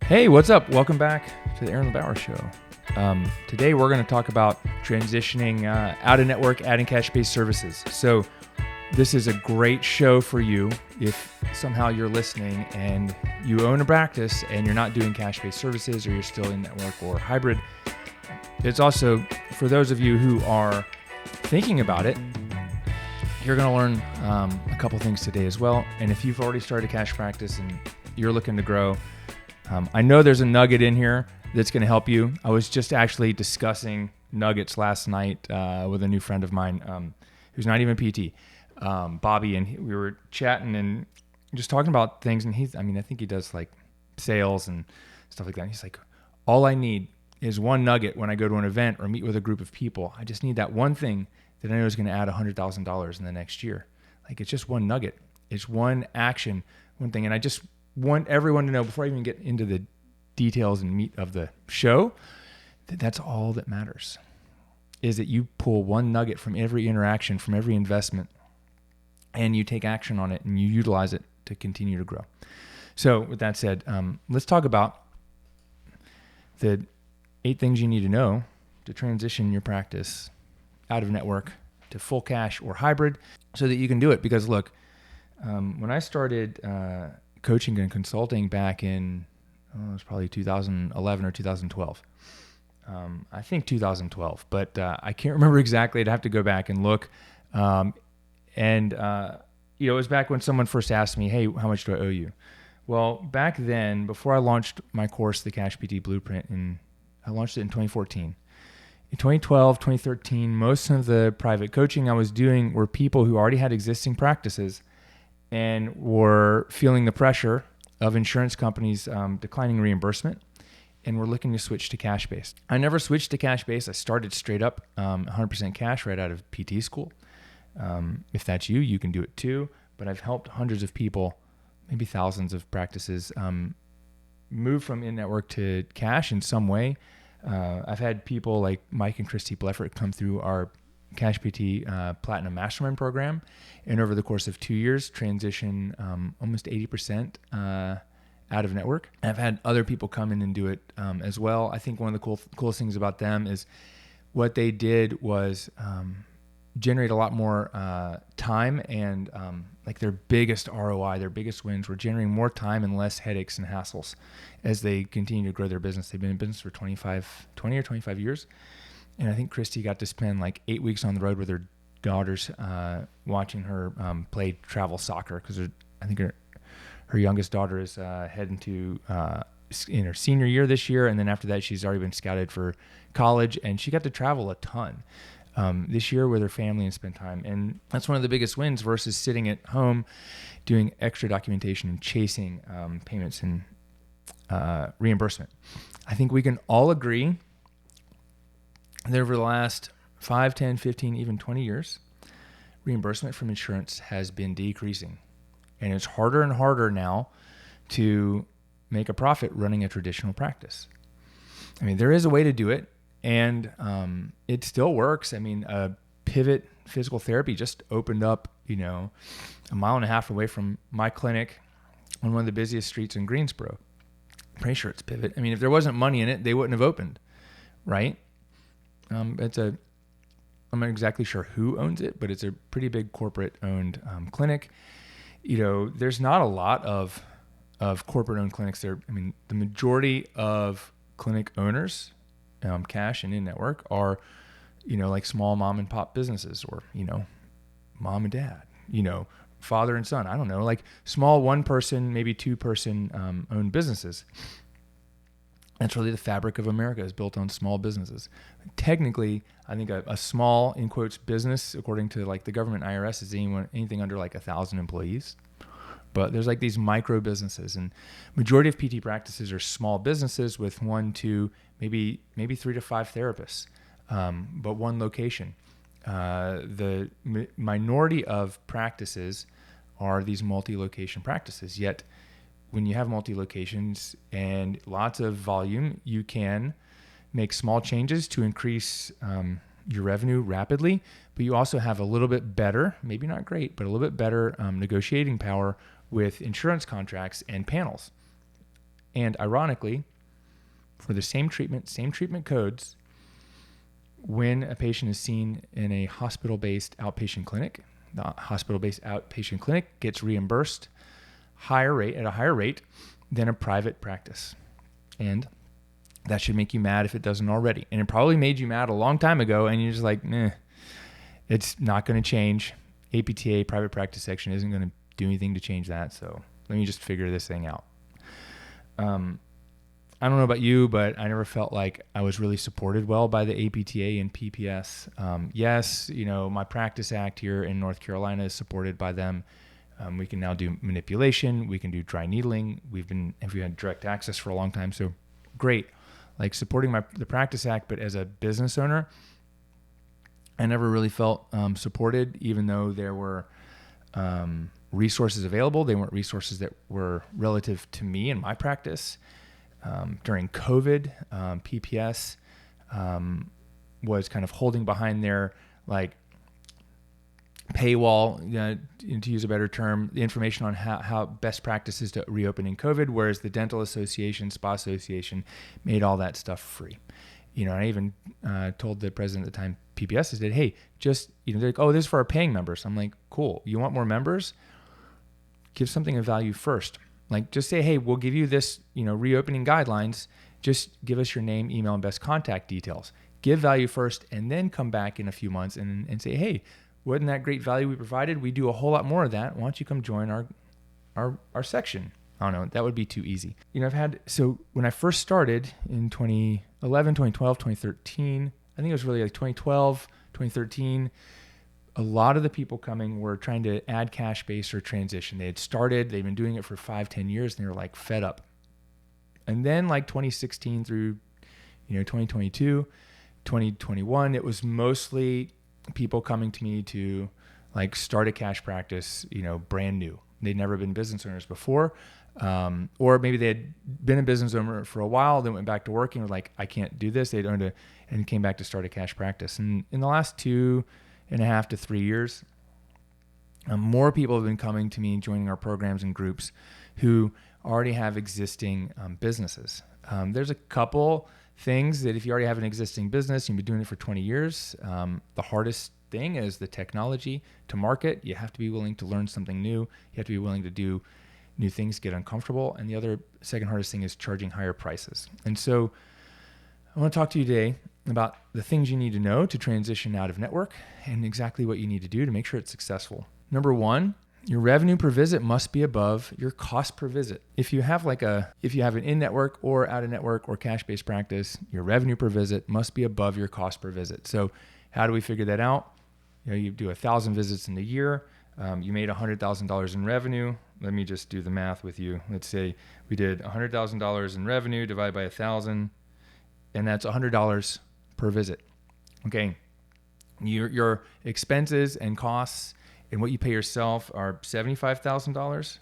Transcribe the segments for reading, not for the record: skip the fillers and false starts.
Hey, what's up? Welcome back to the LeBauer Show. Today we're going to talk about transitioning out of network, adding cash-based services. So this is a great show for you if somehow you're listening and you own a practice and you're not doing cash-based services or you're still in network or hybrid. It's also for those of you who are thinking about it. You're going to learn a couple things today as well. And if you've already started a cash practice and you're looking to grow, I know there's a nugget in here that's going to help you. I was just actually discussing nuggets last night with a new friend of mine who's not even PT, Bobby, and we were chatting and just talking about things. And I think he does like sales and stuff like that. And he's like, all I need is one nugget when I go to an event or meet with a group of people. I just need that one thing that I know is going to add $100,000 in the next year. Like, it's just one nugget. It's one action, one thing. And I just want everyone to know, before I even get into the details and meat of the show, that's all that matters, is that you pull one nugget from every interaction, from every investment, and you take action on it and you utilize it to continue to grow. So with that said, let's talk about the 8 things you need to know to transition your practice out of network to full cash or hybrid so that you can do it. Because look, when I started coaching and consulting back in, it was probably 2011 or 2012. I think 2012, but I can't remember exactly. I'd have to go back and look. It was back when someone first asked me, hey, how much do I owe you? Well, back then, before I launched my course, the Cash PT Blueprint, I launched it in 2014. In 2012, 2013, most of the private coaching I was doing were people who already had existing practices and were feeling the pressure of insurance companies declining reimbursement and were looking to switch to cash-based. I never switched to cash-based. I started straight up 100% cash right out of PT school. If that's you, you can do it too. But I've helped hundreds of people, maybe thousands of practices, move from in-network to cash in some way. I've had people like Mike and Christy Bleffert come through our Cash PT Platinum Mastermind program, and over the course of 2 years, transition almost 80% out of network. And I've had other people come in and do it as well. I think one of the coolest things about them is what they did was generate a lot more time, and like their biggest ROI, their biggest wins were generating more time and less headaches and hassles as they continue to grow their business. They've been in business for 20 or 25 years. And I think Christy got to spend like 8 weeks on the road with her daughters, watching her play travel soccer, because I think her youngest daughter is heading to in her senior year this year, and then after that she's already been scouted for college, and she got to travel a ton this year with her family and spend time. And that's one of the biggest wins versus sitting at home doing extra documentation and chasing payments and reimbursement. I think we can all agree that over the last 5, 10, 15, even 20 years, reimbursement from insurance has been decreasing. And it's harder and harder now to make a profit running a traditional practice. I mean, there is a way to do it, and it still works. I mean, Pivot Physical Therapy just opened up, a mile and a half away from my clinic on one of the busiest streets in Greensboro. I'm pretty sure it's Pivot. I mean, if there wasn't money in it, they wouldn't have opened, right? I'm not exactly sure who owns it, but it's a pretty big corporate-owned clinic. There's not a lot of corporate-owned clinics there. I mean, the majority of clinic owners, cash and in-network, are, like small mom-and-pop businesses, or, mom and dad, father and son. I don't know, like small one-person, maybe two-person owned businesses. That's really the fabric of America, is built on small businesses. Technically, I think a small, in quotes, business, according to like the government IRS, is anything under like 1,000 employees. But there's like these micro businesses, and majority of PT practices are small businesses with 1, 2, maybe 3 to 5 therapists, but one location. The minority of practices are these multi-location practices, yet when you have multi-locations and lots of volume, you can make small changes to increase your revenue rapidly, but you also have a little bit better, maybe not great, but a little bit better negotiating power with insurance contracts and panels. And ironically, for the same treatment codes, when a patient is seen in a hospital-based outpatient clinic, the hospital-based outpatient clinic gets reimbursed at a higher rate than a private practice. And that should make you mad if it doesn't already. And it probably made you mad a long time ago, and you're just like, it's not going to change. APTA, private practice section, isn't going to do anything to change that. So let me just figure this thing out. I don't know about you, but I never felt like I was really supported well by the APTA and PPS. Yes, my Practice Act here in North Carolina is supported by them. We can now do manipulation. We can do dry needling. We've had direct access for a long time. So great, like supporting the Practice Act, but as a business owner, I never really felt supported, even though there were resources available. They weren't resources that were relative to me and my practice. During COVID, PPS was kind of holding behind their paywall, to use a better term, the information on how best practices to reopen in COVID, whereas the Dental Association, Spa Association made all that stuff free. I even told the president at the time, PPS, I said, hey, they're like, oh, this is for our paying members. I'm like, cool. You want more members? Give something of value first. Like, just say, hey, we'll give you this, reopening guidelines. Just give us your name, email, and best contact details. Give value first, and then come back in a few months and say, hey, wasn't that great value we provided? We do a whole lot more of that. Why don't you come join our section? I don't know. That would be too easy. So when I first started in 2011, 2012, 2013, I think it was really like 2012, 2013, a lot of the people coming were trying to add cash-based or transition. They've been doing it for 5-10 years, and they were like fed up. And then like 2016 through 2022, 2021, it was mostly people coming to me to like start a cash practice, brand new. They'd never been business owners before. Or maybe they had been a business owner for a while, then went back to working, were like, I can't do this. They'd owned and came back to start a cash practice. And in the last 2.5 to 3 years, more people have been coming to me and joining our programs and groups who already have existing businesses. There's a couple things that if you already have an existing business, you've been doing it for 20 years, the hardest thing is the technology to market. You have to be willing to learn something new. You have to be willing to do new things, get uncomfortable. And the second hardest thing is charging higher prices. And so I want to talk to you today about the things you need to know to transition out of network and exactly what you need to do to make sure it's successful. Number one, your revenue per visit must be above your cost per visit. If you have an in-network or out-of-network or cash-based practice, your revenue per visit must be above your cost per visit. So how do we figure that out? You do 1,000 visits in a year. You made $100,000 in revenue. Let me just do the math with you. Let's say we did $100,000 in revenue divided by 1,000, and that's $100 per visit. Okay. Your expenses and costs and what you pay yourself are $75,000.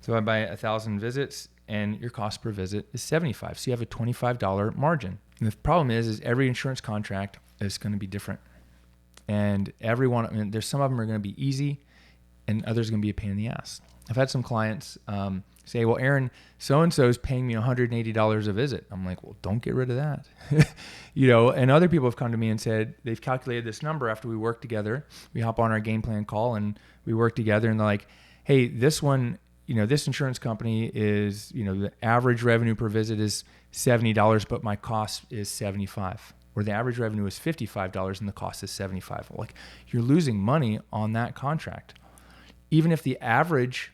So I buy 1,000 visits and your cost per visit is $75. So you have a $25 margin. And the problem is every insurance contract is going to be different. And there's some of them are going to be easy and others are going to be a pain in the ass. I've had some clients say, well, Aaron, so-and-so is paying me $180 a visit. I'm like, well, don't get rid of that. And other people have come to me and said they've calculated this number after we work together. We hop on our game plan call and we work together and they're like, hey, this one, this insurance company is, the average revenue per visit is $70, but my cost is $75. Or the average revenue is $55 and the cost is $75. Like, you're losing money on that contract. Even if the average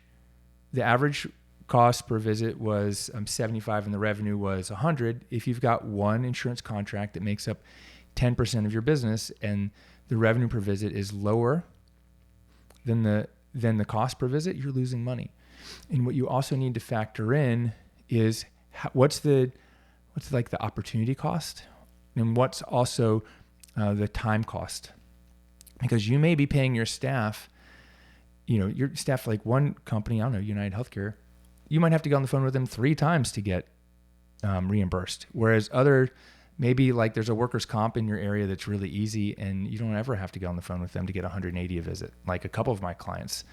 cost per visit was 75 and the revenue was 100, if you've got one insurance contract that makes up 10% of your business and the revenue per visit is lower than the cost per visit, you're losing money. And what you also need to factor in is what's the opportunity cost, and what's also the time cost. Because you may be paying your staff, your staff, like one company, I don't know, United Healthcare, you might have to get on the phone with them 3 times to get reimbursed. Whereas other maybe like there's a workers' comp in your area that's really easy and you don't ever have to get on the phone with them to get 180 a visit. Like a couple of my clients,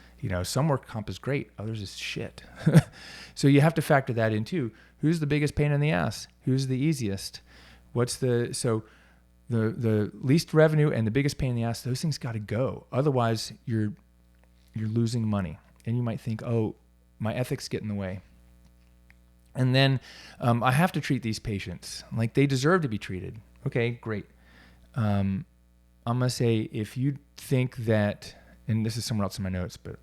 some work comp is great, others is shit. So you have to factor that in too. Who's the biggest pain in the ass? Who's the easiest? So the least revenue and the biggest pain in the ass, those things got to go. Otherwise you're losing money. And you might think, oh, my ethics get in the way. And then I have to treat these patients like they deserve to be treated. Okay, great. I'm going to say, if you think that, and this is somewhere else in my notes, but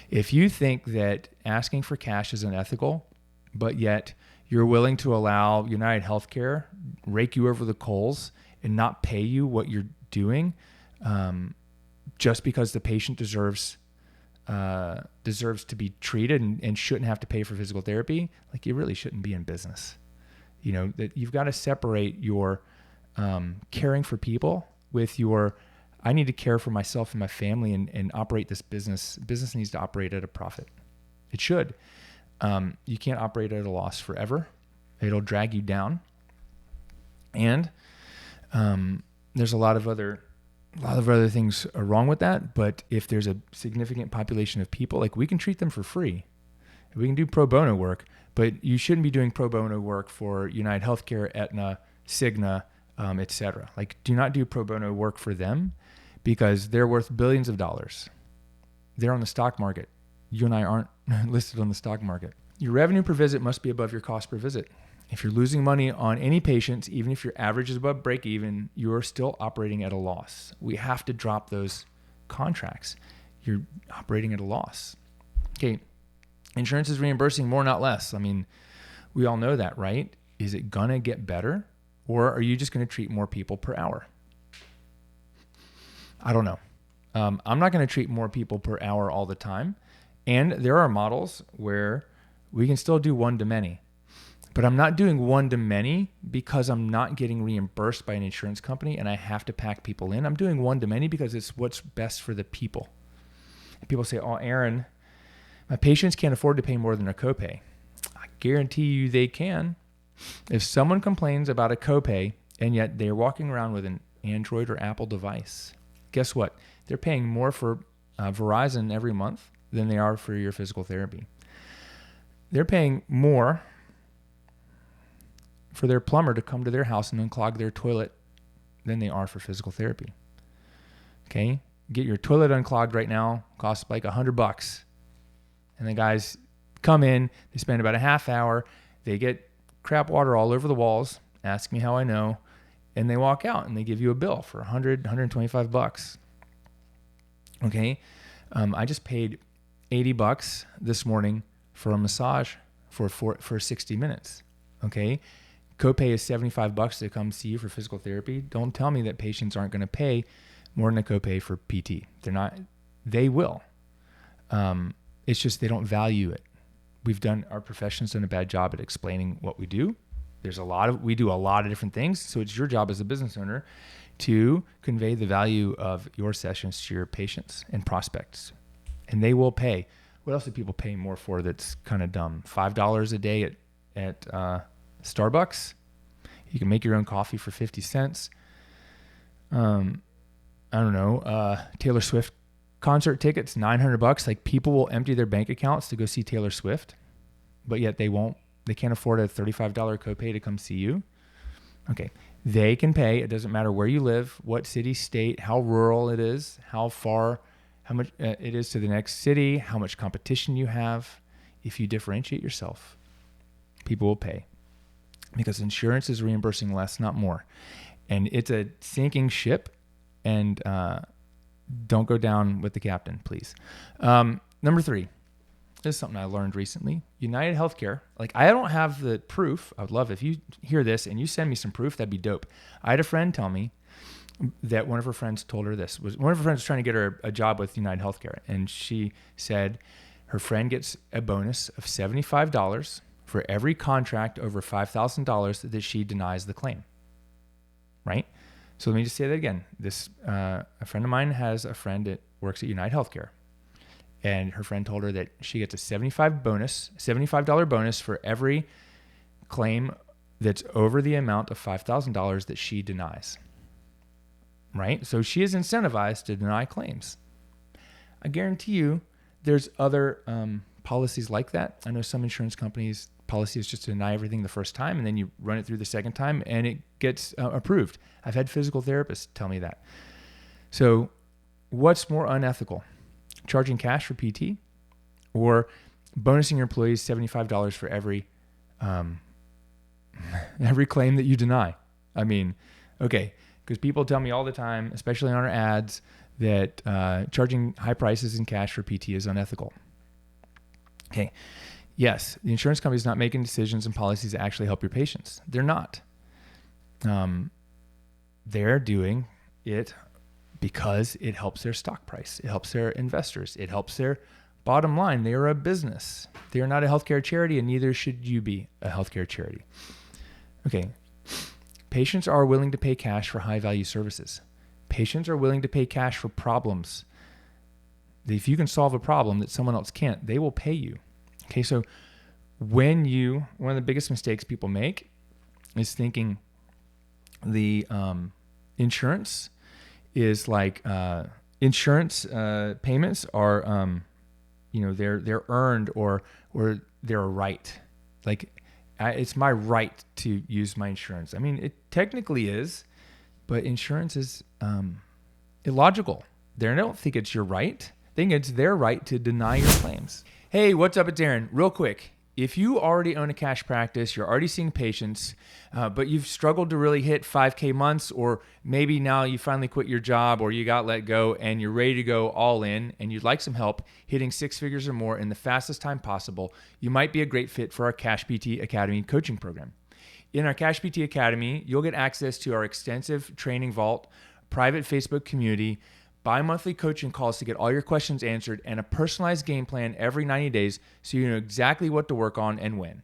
if you think that asking for cash is unethical, but yet you're willing to allow United Healthcare rake you over the coals and not pay you what you're doing, just because the patient deserves to be treated and shouldn't have to pay for physical therapy, like you really shouldn't be in business. That you've got to separate your caring for people with your, I need to care for myself and my family and operate this business. Business needs to operate at a profit. It should. You can't operate at a loss forever. It'll drag you down. And there's a lot of other things are wrong with that. But if there's a significant population of people, like, we can treat them for free. We can do pro bono work, but you shouldn't be doing pro bono work for United Healthcare, Aetna, Cigna, et cetera. Like, do not do pro bono work for them, because they're worth billions of dollars. They're on the stock market. You and I aren't listed on the stock market. Your revenue per visit must be above your cost per visit. If you're losing money on any patients, even if your average is above break even, you're still operating at a loss. We have to drop those contracts. You're operating at a loss. Okay. Insurance is reimbursing more, not less. I mean, we all know that, right? Is it gonna get better, or are you just gonna treat more people per hour? I don't know. I'm not gonna treat more people per hour all the time. And there are models where we can still do one-to-many. But I'm not doing one-to-many because I'm not getting reimbursed by an insurance company and I have to pack people in. I'm doing one-to-many because it's what's best for the people. And people say, oh, Aaron, my patients can't afford to pay more than a copay. I guarantee you they can. If someone complains about a copay and yet they're walking around with an Android or Apple device, guess what? They're paying more for Verizon every month than they are for your physical therapy. They're paying more for their plumber to come to their house and unclog their toilet than they are for physical therapy. Okay? Get your toilet unclogged right now, costs like $100. And the guys come in, they spend about a half hour, they get crap water all over the walls, ask me how I know, and they walk out and they give you a bill for $100, $125. Okay? I just paid $80 this morning for a massage for 60 minutes. Okay? Copay is $75 to come see you for physical therapy. Don't tell me that patients aren't going to pay more than a copay for PT. They're not. They will. It's just they don't value it. Our profession's done a bad job at explaining what we do. We do a lot of different things. So it's your job as a business owner to convey the value of your sessions to your patients and prospects. And they will pay. What else do people pay more for that's kind of dumb? $5 a day at Starbucks. You can make your own coffee for 50 cents. I don't know. Taylor Swift concert tickets, $900. Like, people will empty their bank accounts to go see Taylor Swift, but yet they can't afford a $35 copay to come see you. Okay. They can pay. It doesn't matter where you live, what city, state, how rural it is, how much it is to the next city, how much competition you have. If you differentiate yourself, people will pay, because insurance is reimbursing less, not more. And it's a sinking ship, and don't go down with the captain, please. Number 3, this is something I learned recently. United Healthcare, like, I don't have the proof. I would love if you hear this and you send me some proof, that'd be dope. I had a friend tell me that one of her friends told her this. One of her friends was trying to get her a job with United Healthcare, and she said her friend gets a bonus of $75 for every contract over $5,000 that she denies the claim, right? So let me just say that again. A friend of mine has a friend that works at United Healthcare, and her friend told her that she gets a $75 bonus for every claim that's over the amount of $5,000 that she denies, right? So she is incentivized to deny claims. I guarantee you there's other policies like that. I know some insurance companies' policy is just to deny everything the first time, and then you run it through the second time and it gets approved. I've had physical therapists tell me that. So what's more unethical? Charging cash for PT or bonusing your employees $75 for every claim that you deny? I mean, okay, because people tell me all the time, especially on our ads, that charging high prices in cash for PT is unethical. Okay, yes, the insurance company is not making decisions and policies that actually help your patients. They're not. They're doing it because it helps their stock price. It helps their investors. It helps their bottom line. They are a business. They are not a healthcare charity, and neither should you be a healthcare charity. Okay, patients are willing to pay cash for high-value services. Patients are willing to pay cash for problems. If you can solve a problem that someone else can't, they will pay you. Okay, so one of the biggest mistakes people make is thinking the insurance is like insurance payments are they're earned or they're a right. Like it's my right to use my insurance. I mean, it technically is, but insurance is illogical. They don't think it's your right. They think it's their right to deny your claims. Hey, what's up? It's Aaron. Real quick. If you already own a cash practice, you're already seeing patients, but you've struggled to really hit 5K months, or maybe now you finally quit your job or you got let go and you're ready to go all in and you'd like some help hitting 6 figures or more in the fastest time possible, you might be a great fit for our Cash PT Academy coaching program. In our Cash PT Academy, you'll get access to our extensive training vault, private Facebook community, bi-monthly coaching calls to get all your questions answered, and a personalized game plan every 90 days so you know exactly what to work on and when.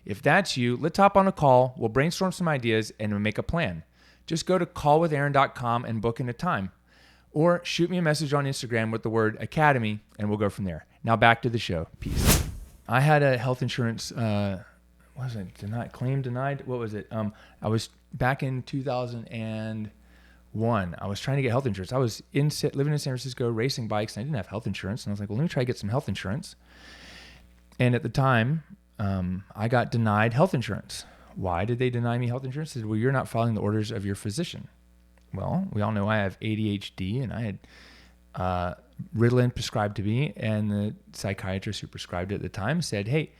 If that's you, let's hop on a call, we'll brainstorm some ideas, and we'll make a plan. Just go to callwithaaron.com and book in a time. Or shoot me a message on Instagram with the word Academy, and we'll go from there. Now back to the show. Peace. I had a health insurance, claim denied? What was it? I was back in 2001. I was trying to get health insurance. I was living in San Francisco, racing bikes, and I didn't have health insurance. And I was like, well, let me try to get some health insurance. And at the time, I got denied health insurance. Why did they deny me health insurance? They said, well, you're not following the orders of your physician. Well, we all know I have ADHD, and I had Ritalin prescribed to me, and the psychiatrist who prescribed it at the time said, hey,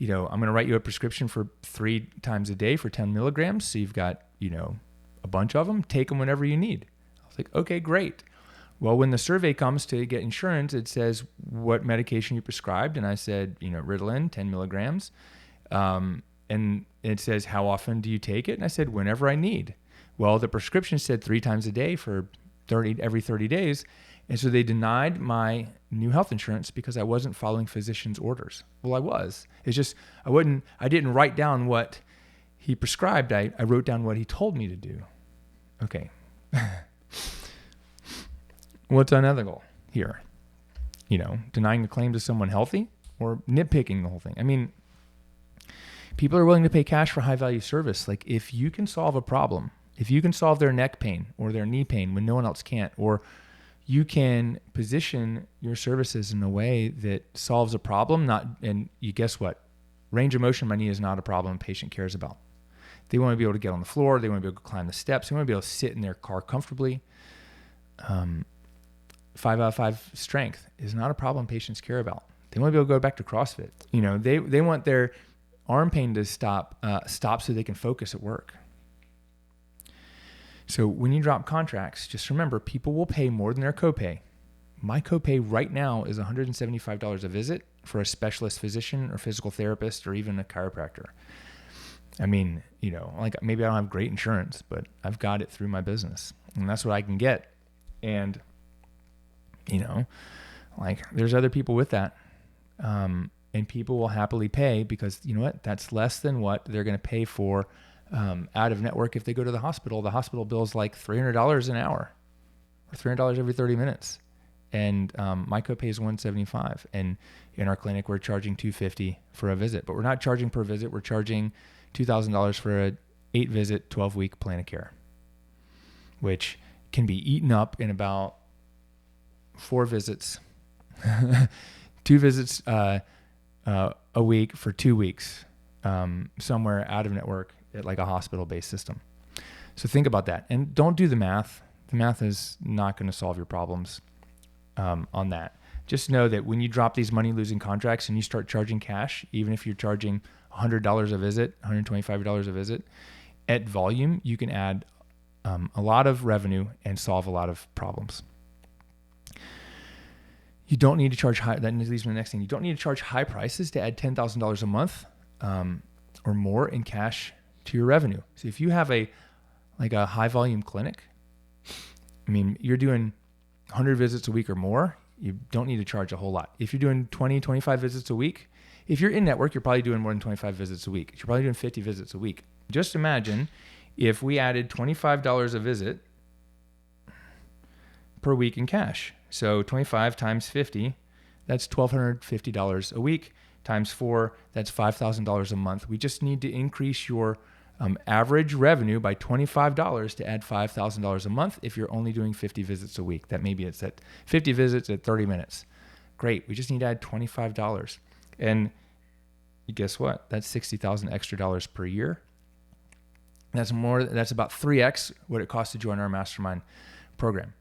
I'm going to write you a prescription for 3 times a day for 10 milligrams. So you've got, a bunch of them, take them whenever you need. I was like, okay, great. Well, when the survey comes to get insurance, it says what medication you prescribed. And I said, Ritalin, 10 milligrams. And it says, how often do you take it? And I said, whenever I need. Well, the prescription said 3 times a day for every 30 days. And so they denied my new health insurance because I wasn't following physician's orders. Well, I was. It's just, I didn't write down what he prescribed. I wrote down what he told me to do. Okay. What's unethical here? Denying a claim to someone healthy or nitpicking the whole thing. I mean, people are willing to pay cash for high value service. Like if you can solve a problem, if you can solve their neck pain or their knee pain when no one else can't, or you can position your services in a way that solves a problem, guess what? Range of motion in my knee is not a problem a patient cares about. They want to be able to get on the floor. They want to be able to climb the steps. They want to be able to sit in their car comfortably. 5 out of 5 strength is not a problem patients care about. They want to be able to go back to CrossFit. They want their arm pain to stop so they can focus at work. So when you drop contracts, just remember, people will pay more than their copay. My copay right now is $175 a visit for a specialist physician or physical therapist or even a chiropractor. I mean, maybe I don't have great insurance, but I've got it through my business, and that's what I can get. And, there's other people with that. And people will happily pay because, that's less than what they're going to pay for out of network. If they go to the hospital bills like $300 an hour or $300 every 30 minutes. And my copay is $175. And in our clinic, we're charging $250 for a visit, but we're not charging per visit. We're charging $2,000 for a 8-visit, 12-week plan of care, which can be eaten up in about 4 visits, 2 visits a week for 2 weeks, somewhere out of network at like a hospital-based system. So think about that, and don't do the math. The math is not going to solve your problems on that. Just know that when you drop these money-losing contracts and you start charging cash, even if you're charging $100 a visit, $125 a visit, at volume, you can add a lot of revenue and solve a lot of problems. You don't need to charge high. That leads me to the next thing. You don't need to charge high prices to add $10,000 a month or more in cash to your revenue. So if you have a high volume clinic, I mean, you're doing 100 visits a week or more, you don't need to charge a whole lot. If you're doing 20, 25 visits a week, if you're in network, you're probably doing more than 25 visits a week. You're probably doing 50 visits a week. Just imagine if we added $25 a visit per week in cash. So 25 times 50, that's $1,250 a week, times 4, that's $5,000 a month. We just need to increase your average revenue by $25 to add $5,000 a month if you're only doing 50 visits a week. That maybe it's at 50 visits at 30 minutes. Great. We just need to add $25. And guess what? That's $60,000 extra dollars per year. That's about 3x what it costs to join our mastermind program.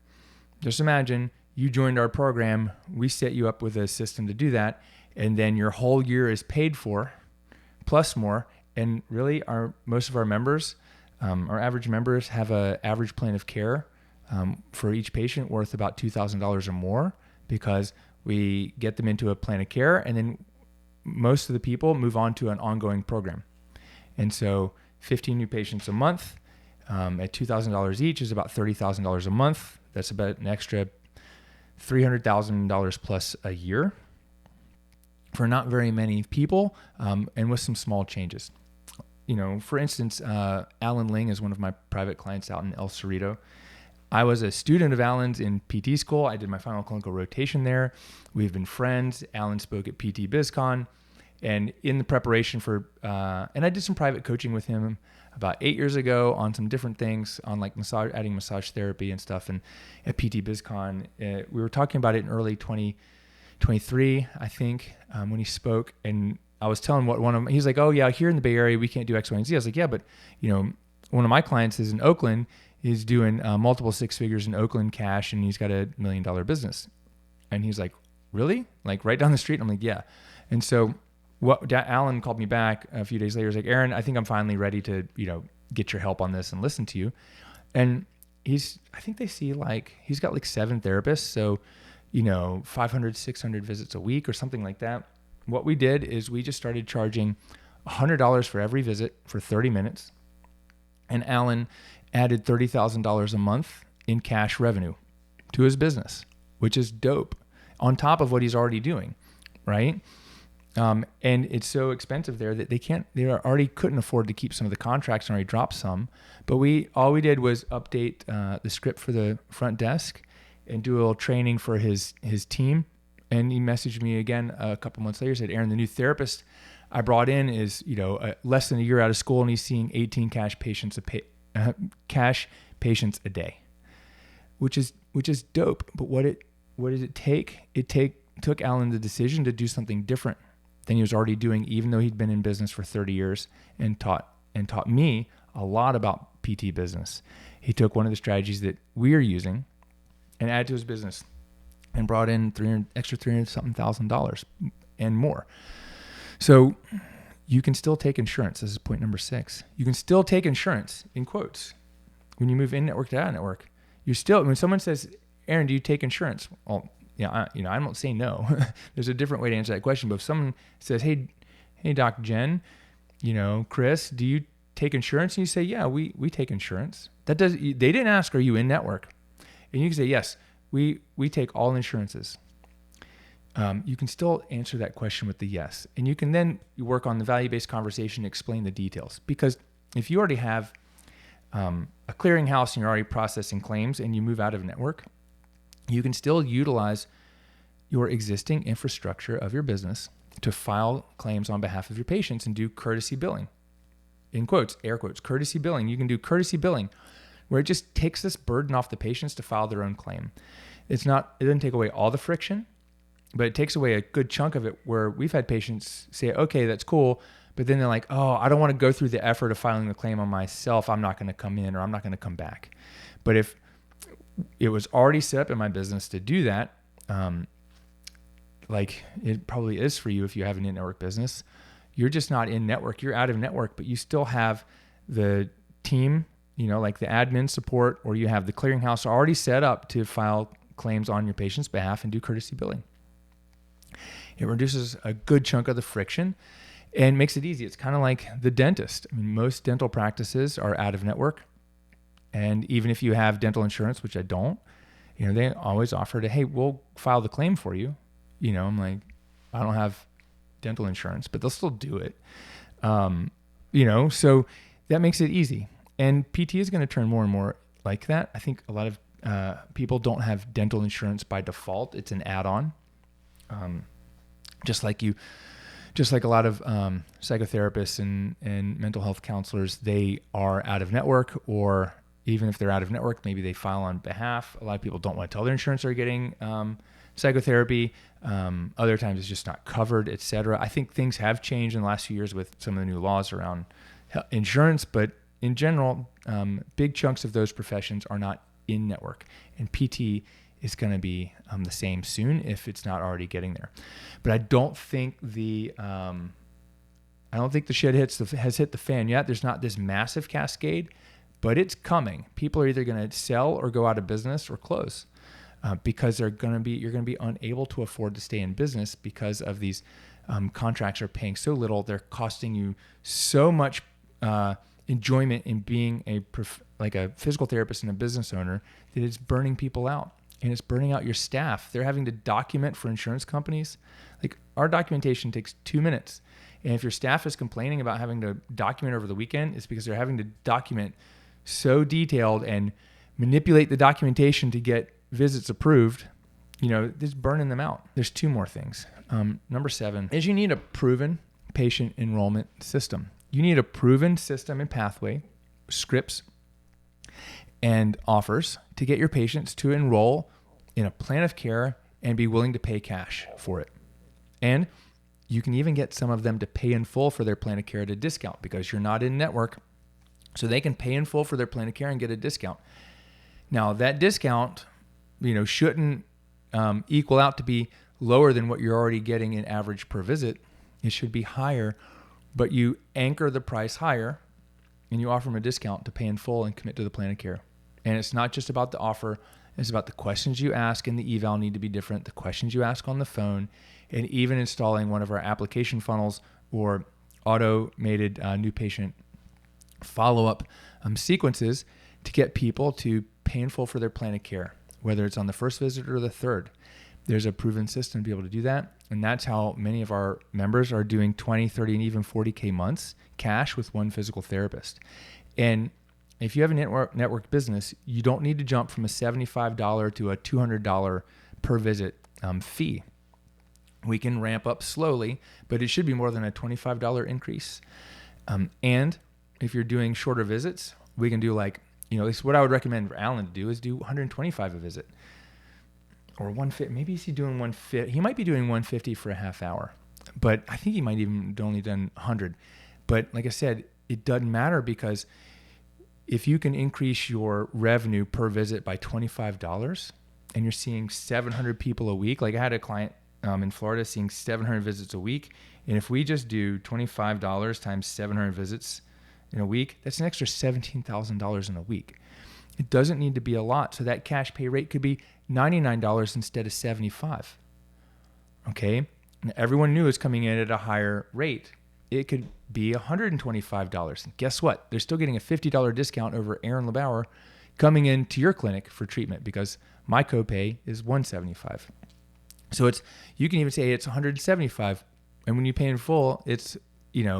Just imagine you joined our program, we set you up with a system to do that, and then your whole year is paid for, plus more. And really, most of our members, our average members, have an average plan of care for each patient worth about $2,000 or more, because we get them into a plan of care, and then most of the people move on to an ongoing program. And so 15 new patients a month at $2,000 each is about $30,000 a month. That's about an extra $300,000 plus a year for not very many people, and with some small changes. You know, for instance, Alan Ling is one of my private clients out in El Cerrito. I was a student of Alan's in PT school. I did my final clinical rotation there. We've been friends. Alan spoke at PT BizCon. And in the preparation for, and I did some private coaching with him about 8 years ago on some different things, on like adding massage therapy and stuff. And at PT BizCon, we were talking about it in early 2023, I think, when he spoke. And I was telling he's like, oh yeah, here in the Bay Area, we can't do X, Y, and Z. I was like, yeah, but one of my clients is in Oakland. He's doing multiple 6 figures in Oakland cash, and he's got $1 million business. And he's like, really? Like right down the street? I'm like, yeah. And so Alan called me back a few days later. He's like, Aaron, I think I'm finally ready to, get your help on this and listen to you. And I think they see he's got 7 therapists. So, 500, 600 visits a week or something like that. What we did is we just started charging $100 for every visit for 30 minutes. And Alan added $30,000 a month in cash revenue to his business, which is dope, on top of what he's already doing, right? And it's so expensive there that they already couldn't afford to keep some of the contracts and already dropped some. But all we did was update the script for the front desk and do a little training for his team. And he messaged me again a couple months later, said, Aaron, the new therapist I brought in is, less than a year out of school, and he's seeing 18 cash patients a day, which is dope. But what did it take? It took Alan the decision to do something different than he was already doing, even though he'd been in business for 30 years and taught me a lot about PT business. He took one of the strategies that we are using and added to his business and brought in extra $300,000 and more. So you can still take insurance. This is point number 6. You can still take insurance, in quotes, when you move in network to out network. When someone says, Aaron, do you take insurance? Well, I don't say no. There's a different way to answer that question. But if someone says, hey, Doc Jen, Chris, do you take insurance? And you say, yeah, we take insurance. They didn't ask, are you in network? And you can say, yes, we take all insurances. You can still answer that question with the yes. And you can then work on the value-based conversation, explain the details. Because if you already have a clearinghouse and you're already processing claims and you move out of network, you can still utilize your existing infrastructure of your business to file claims on behalf of your patients and do courtesy billing. in quotes, air quotes, courtesy billing. You can do courtesy billing where it just takes this burden off the patients to file their own claim. It doesn't take away all the friction, but it takes away a good chunk of it where we've had patients say, okay, that's cool. But then they're like, oh, I don't want to go through the effort of filing the claim on myself. I'm not going to come in or I'm not going to come back. But if it was already set up in my business to do that, like it probably is for you if you have an in-network business, you're just not in network. You're out of network, but you still have the team, like the admin support, or you have the clearinghouse already set up to file claims on your patient's behalf and do courtesy billing. It reduces a good chunk of the friction and makes it easy. It's kind of like the dentist. I mean, most dental practices are out of network. And even if you have dental insurance, which I don't, they always offer to, hey, we'll file the claim for you. I'm like, I don't have dental insurance, but they'll still do it. So that makes it easy. And PT is going to turn more and more like that. I think a lot of people don't have dental insurance by default. It's an add-on. Just like a lot of psychotherapists and mental health counselors, they are out of network, or even if they're out of network, maybe they file on behalf. A lot of people don't want to tell their insurance they're getting psychotherapy. Other times it's just not covered, et cetera. I think things have changed in the last few years with some of the new laws around insurance, but in general, big chunks of those professions are not in network, and PT is going to be the same soon if it's not already getting there. But I don't think the shit has hit the fan yet. There's not this massive cascade, but it's coming. People are either going to sell or go out of business or close because you're going to be unable to afford to stay in business because of these contracts are paying so little. They're costing you so much enjoyment in being a physical therapist and a business owner that it's burning people out. And it's burning out your staff. They're having to document for insurance companies. Like, our documentation takes 2 minutes. And if your staff is complaining about having to document over the weekend, it's because they're having to document so detailed and manipulate the documentation to get visits approved. It's burning them out. There's 2 more things. Number 7 is you need a proven patient enrollment system. You need a proven system and pathway, scripts, and offers to get your patients to enroll in a plan of care and be willing to pay cash for it. And you can even get some of them to pay in full for their plan of care at a discount because you're not in network. So they can pay in full for their plan of care and get a discount. Now, that discount, shouldn't equal out to be lower than what you're already getting in average per visit. It should be higher, but you anchor the price higher and you offer them a discount to pay in full and commit to the plan of care. And it's not just about the offer. It's about the questions you ask, and the eval need to be different. The questions you ask on the phone, and even installing one of our application funnels or automated new patient follow-up sequences to get people to pay in full for their plan of care, whether it's on the first visit or the third. There's a proven system to be able to do that. And that's how many of our members are doing 20, 30, and even 40K months cash with one physical therapist. And if you have a network business, you don't need to jump from a $75 to a $200 per visit fee. We can ramp up slowly, but it should be more than a $25 increase. And if you're doing shorter visits, we can do at least what I would recommend for Alan to do is do 125 a visit. Or 150, maybe he's doing 150. He might be doing 150 for a half hour, but I think he might even only done 100. But like I said, it doesn't matter because if you can increase your revenue per visit by $25 and you're seeing 700 people a week, like I had a client in Florida seeing 700 visits a week. And if we just do $25 times 700 visits in a week, that's an extra $17,000 in a week. It doesn't need to be a lot. So that cash pay rate could be $99 instead of $75. Okay. And everyone knew it was coming in at a higher rate. It could be $125. And guess what? They're still getting a $50 discount over Aaron LeBauer coming into your clinic for treatment because my copay is $175. So you can even say it's $175. And when you pay in full, it's,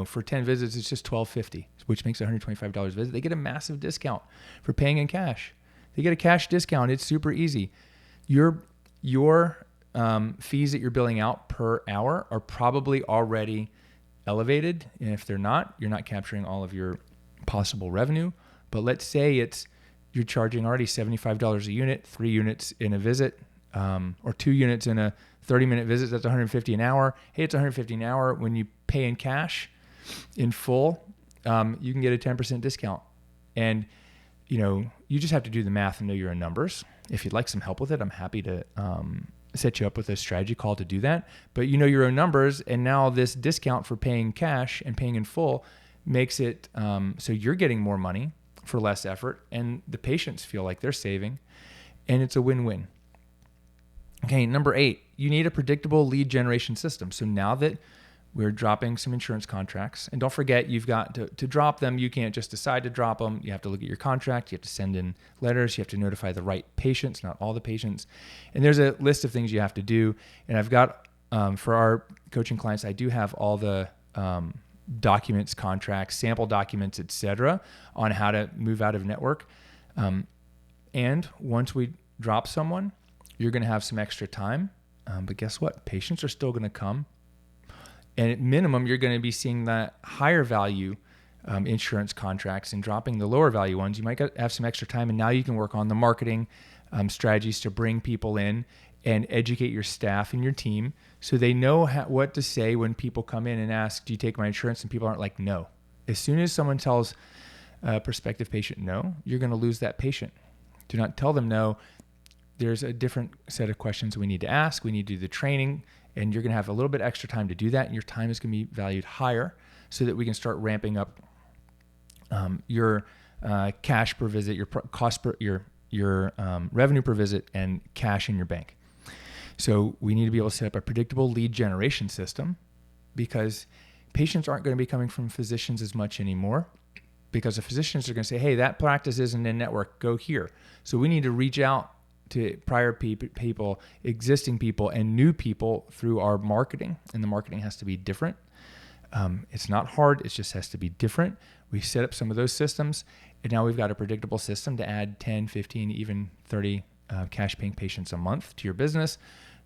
for 10 visits, it's just $1,250, which makes $125 a visit. They get a massive discount for paying in cash. They get a cash discount. It's super easy. Your fees that you're billing out per hour are probably already elevated. And if they're not, you're not capturing all of your possible revenue. But let's say you're charging already $75 a unit, 3 units in a visit, or 2 units in a 30-minute visit. That's $150 an hour. Hey, it's $150 an hour. When you pay in cash, in full, you can get a 10% discount. And you just have to do the math and know your own numbers. If you'd like some help with it, I'm happy to set you up with a strategy call to do that. But you know your own numbers, and now this discount for paying cash and paying in full makes it so you're getting more money for less effort, and the patients feel like they're saving, and it's a win-win. Okay, number 8, you need a predictable lead generation system. So now that we're dropping some insurance contracts, and don't forget, you've got to drop them. You can't just decide to drop them. You have to look at your contract. You have to send in letters. You have to notify the right patients, not all the patients. And there's a list of things you have to do. And I've got, for our coaching clients, I do have all the documents, contracts, sample documents, etc., on how to move out of network. And once we drop someone, you're going to have some extra time. But guess what? Patients are still going to come. And at minimum, you're going to be seeing the higher value insurance contracts and dropping the lower value ones. You might have some extra time, and now you can work on the marketing strategies to bring people in and educate your staff and your team so they know what to say when people come in and ask, do you take my insurance? And people aren't like, no. As soon as someone tells a prospective patient no, you're going to lose that patient. Do not tell them no. There's a different set of questions we need to ask. We need to do the training, and you're going to have a little bit extra time to do that, and your time is going to be valued higher so that we can start ramping up your cash per visit, your cost per your revenue per visit, and cash in your bank. So we need to be able to set up a predictable lead generation system, because patients aren't going to be coming from physicians as much anymore, because the physicians are going to say, hey, that practice isn't in network, go here. So we need to reach out to prior people, existing people, and new people through our marketing. And the marketing has to be different. It's not hard. It just has to be different. We set up some of those systems, and now we've got a predictable system to add 10, 15, even 30 cash paying patients a month to your business,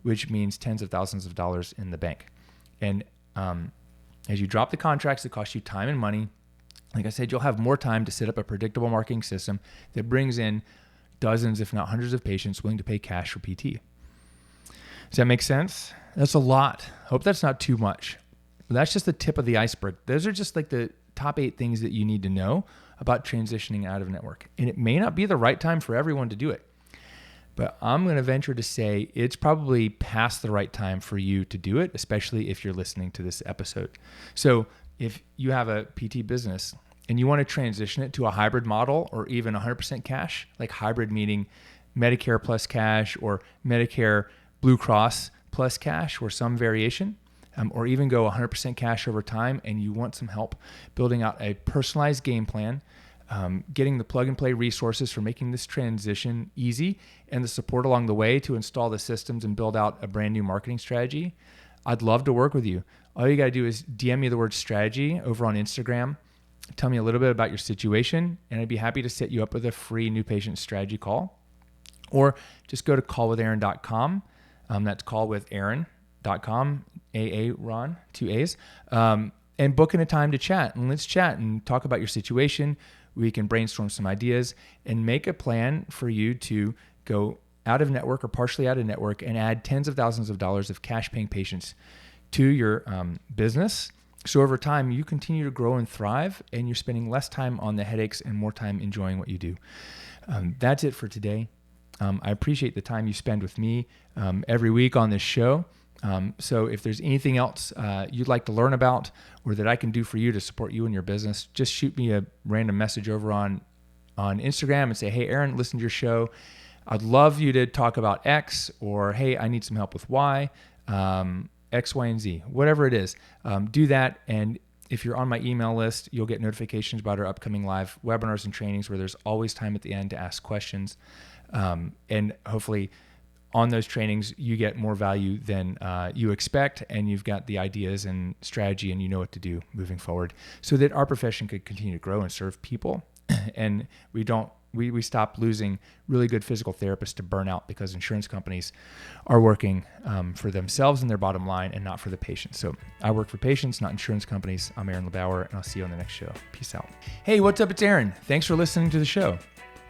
which means tens of thousands of dollars in the bank. And as you drop the contracts that cost you time and money, like I said, you'll have more time to set up a predictable marketing system that brings in dozens, if not hundreds of patients willing to pay cash for PT. Does that make sense? That's a lot. Hope that's not too much. But that's just the tip of the iceberg. Those are just like the top 8 things that you need to know about transitioning out of network. And it may not be the right time for everyone to do it, but I'm going to venture to say it's probably past the right time for you to do it, especially if you're listening to this episode. So if you have a PT business and you want to transition it to a hybrid model or even 100% cash, like hybrid meaning Medicare plus cash or Medicare Blue Cross plus cash or some variation, or even go 100% cash over time, and you want some help building out a personalized game plan, getting the plug and play resources for making this transition easy, and the support along the way to install the systems and build out a brand new marketing strategy, I'd love to work with you. All you got to do is DM me the word strategy over on Instagram. Tell me a little bit about your situation, and I'd be happy to set you up with a free new patient strategy call. Or just go to callwithaaron.com. That's callwithaaron.com, Ron, 2 A's, and book in a time to chat. And let's chat and talk about your situation. We can brainstorm some ideas and make a plan for you to go out of network or partially out of network and add tens of thousands of dollars of cash paying patients to your business. So over time, you continue to grow and thrive, and you're spending less time on the headaches and more time enjoying what you do. That's it for today. I appreciate the time you spend with me every week on this show. So if there's anything else you'd like to learn about or that I can do for you to support you in your business, just shoot me a random message over on Instagram and say, hey, Aaron, listen to your show. I'd love you to talk about X, or, hey, I need some help with Y. X, Y, and Z, whatever it is, do that. And if you're on my email list, you'll get notifications about our upcoming live webinars and trainings where there's always time at the end to ask questions. And hopefully on those trainings, you get more value than you expect, and you've got the ideas and strategy, and you know what to do moving forward so that our profession could continue to grow and serve people and we stop losing really good physical therapists to burnout because insurance companies are working for themselves and their bottom line and not for the patients. So I work for patients, not insurance companies. I'm Aaron LeBauer, and I'll see you on the next show. Peace out. Hey, what's up? It's Aaron. Thanks for listening to the show.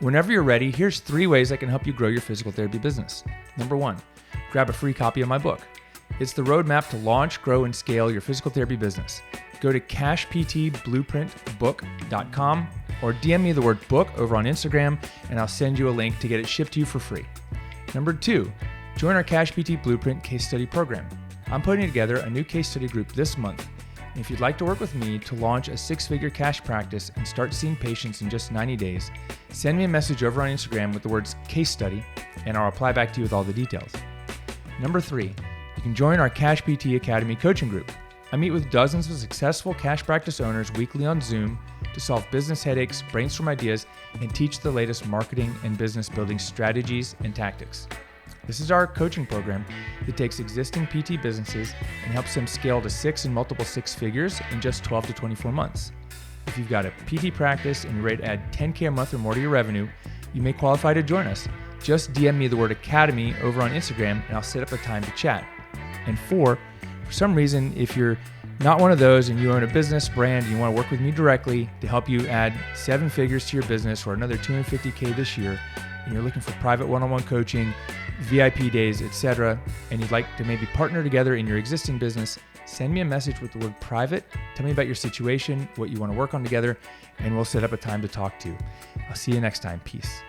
Whenever you're ready, here's 3 ways I can help you grow your physical therapy business. Number 1, grab a free copy of my book. It's the roadmap to launch, grow, and scale your physical therapy business. Go to cashptblueprintbook.com or DM me the word book over on Instagram, and I'll send you a link to get it shipped to you for free. Number 2, join our Cash PT Blueprint case study program. I'm putting together a new case study group this month. And if you'd like to work with me to launch a 6-figure cash practice and start seeing patients in just 90 days, send me a message over on Instagram with the words case study, and I'll reply back to you with all the details. Number 3, you can join our Cash PT Academy coaching group. I meet with dozens of successful cash practice owners weekly on Zoom to solve business headaches, brainstorm ideas, and teach the latest marketing and business building strategies and tactics. This is our coaching program that takes existing PT businesses and helps them scale to 6 and multiple 6 figures in just 12 to 24 months. If you've got a PT practice and you're ready to add $10K a month or more to your revenue, you may qualify to join us. Just DM me the word Academy over on Instagram, and I'll set up a time to chat. And 4, for some reason, if you're not one of those and you own a business brand and you want to work with me directly to help you add 7 figures to your business or another $250K this year, and you're looking for private one-on-one coaching, VIP days, etc., and you'd like to maybe partner together in your existing business, send me a message with the word private. Tell me about your situation, what you want to work on together, and we'll set up a time to talk to. I'll see you next time. Peace.